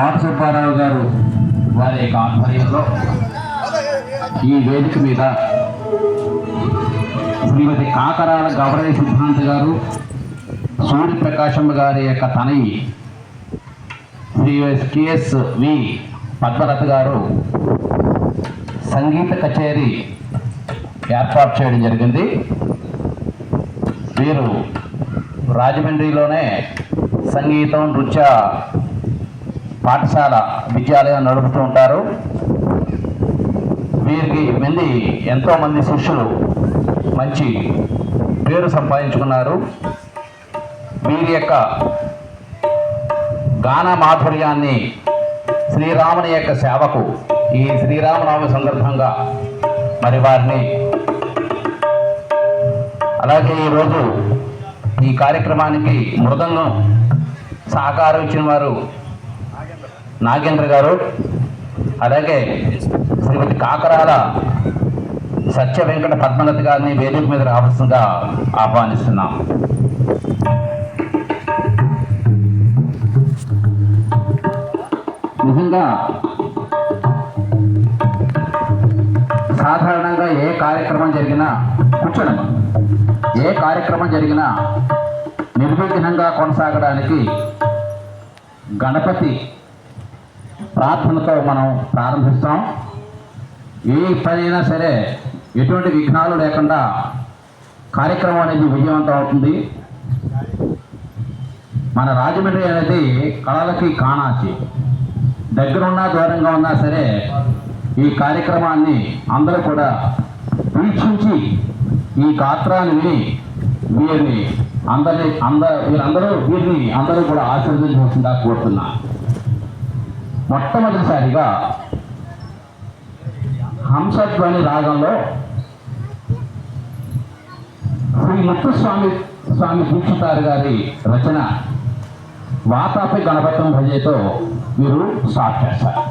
తోట సుబ్బారావు గారు వారి యొక్క ఆధ్వర్యంలో ఈ వేదిక మీద శ్రీమతి కాకరాల గౌరవ సిద్ధాంత్ గారు, సూర్యప్రకాశమ్మ గారి యొక్క తనయి శ్రీ KSV పద్మరథ గారు సంగీత కచేరీ ఏర్పాటు చేయడం జరిగింది. వీరు రాజమండ్రిలోనే సంగీతం నృత్య పాఠశాల విద్యాలయం నడుపుతూ ఉంటారు. వీరికి ఎంతోమంది శిష్యులు మంచి పేరు సంపాదించుకున్నారు. వీరి యొక్క గాన మాధుర్యాన్ని శ్రీరాముని యొక్క సేవకు ఈ శ్రీరామనవమి సందర్భంగా మరి వారిని, అలాగే ఈరోజు ఈ కార్యక్రమానికి మృదంగం సహకారం ఇచ్చిన వారు నాగేంద్ర గారు, అలాగే శ్రీమతి కాకరాల సత్య వెంకట పద్మనాథ్ గారిని వేదిక మీద రావాల్సిందిగా ఆహ్వానిస్తున్నాం. నిజంగా సాధారణంగా ఏ కార్యక్రమం జరిగినా నిర్విఘ్నంగా కొనసాగడానికి గణపతి ప్రార్థనతో మనం ప్రారంభిస్తాం. ఏ పనైనా సరే ఎటువంటి విఘ్నాలు లేకుండా కార్యక్రమం అనేది విజయవంతం అవుతుంది. మన రాజమండ్రి అనేది కళలకి కాణాచి, దగ్గరున్నా దూరంగా ఉన్నా సరే ఈ కార్యక్రమాన్ని అందరూ కూడా వీక్షించి ఈ గాత్రాన్ని విని వీరిని అందరూ కూడా ఆశీర్వదించవలసిందిగా కోరుతున్నా. మొట్టమొదటిసారిగా హంసధ్వని రాగంలో శ్రీ ముత్తుస్వామి దీక్షితారు గారి రచన వాతాపి గణపతం భజేతో మీరు స్టార్ట్ చేస్తారు.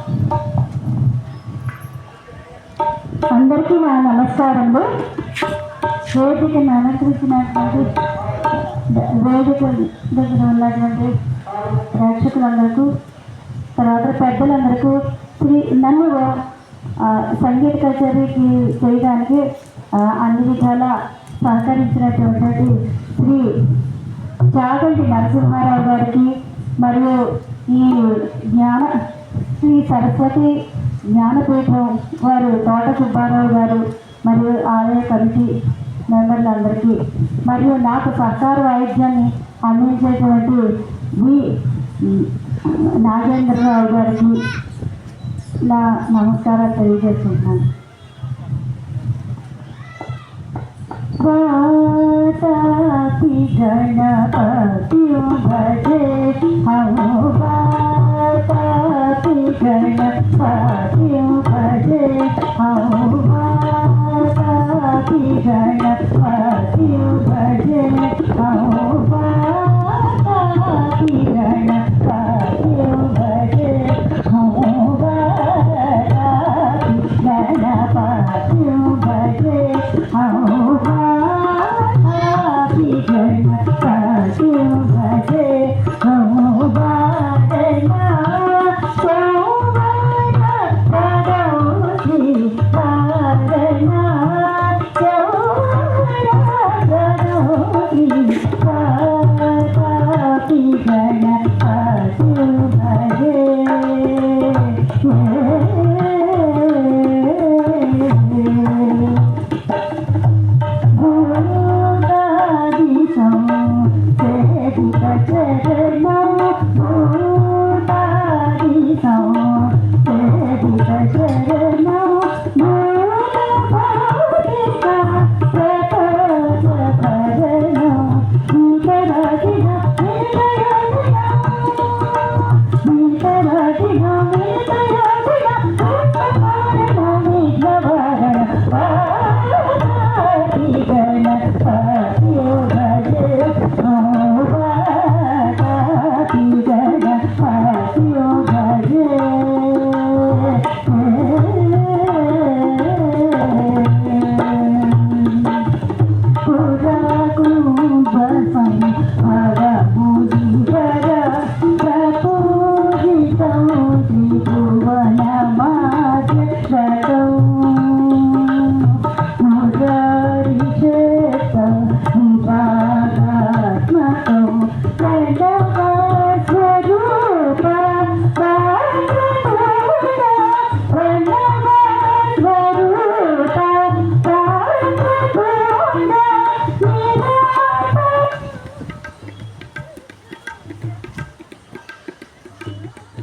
అందరికీ నా నమస్కారములు. వేదికను అలంకరించినటువంటి వేదిక దగ్గర ఉన్నటువంటి ప్రేక్షకులందరికీ, తర్వాత పెద్దలందరికీ, నన్ను సంగీత కచేరీకి చేయడానికి అన్ని విధాల సహకరించినటువంటి శ్రీ చాగంటి నరసింహారావు గారికి, మరియు ఈ శ్రీ సరస్వతి జ్ఞానపీఠం వారు తోట సుబ్బారావు గారు మరియు ఆలయ కమిటీ మెంబర్లందరికీ, మరియు నాకు సహకార వాయిద్యాన్ని అందించేటువంటి నాగేంద్రరావు గారికి నా నమస్కారాలు తెలియజేస్తున్నాను. వాతాపి గణపతి భజే వాతాపి గణపతి భజే వాతాపి గణపతి భజే వాతాపి గణపతి భజే గణపతి భజే Bye.